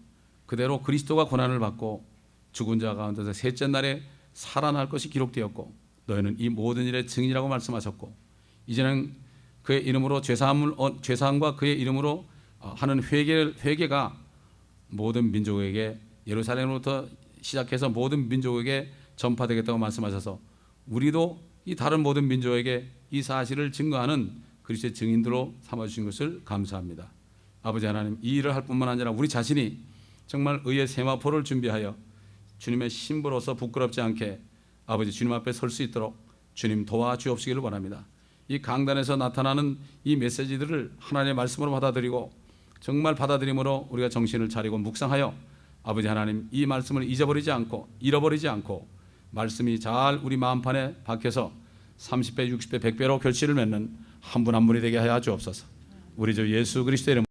Speaker 1: 그대로 그리스도가 고난을 받고 죽은 자 가운데서 셋째 날에 살아날 것이 기록되었고 너희는 이 모든 일의 증인이라고 말씀하셨고 이제는 그의 이름으로 죄사함과 그의 이름으로 하는 회개가 모든 민족에게 예루살렘으로부터 시작해서 모든 민족에게 전파되겠다고 말씀하셔서 우리도 이 다른 모든 민족에게 이 사실을 증거하는 그리스도의 증인들로 삼아주신 것을 감사합니다. 아버지 하나님, 이 일을 할 뿐만 아니라 우리 자신이 정말 의의 세마포를 준비하여 주님의 신부로서 부끄럽지 않게 아버지 주님 앞에 설 수 있도록 주님 도와주옵시기를 원합니다. 이 강단에서 나타나는 이 메시지들을 하나님의 말씀으로 받아들이고 정말 받아들임으로 우리가 정신을 차리고 묵상하여 아버지 하나님 이 말씀을 잃어버리지 않고 말씀이 잘 우리 마음판에 박혀서 30배, 60배, 100배로 결실을 맺는 한 분 한 분이 되게 하여 주옵소서. 우리 주 예수 그리스도의 이름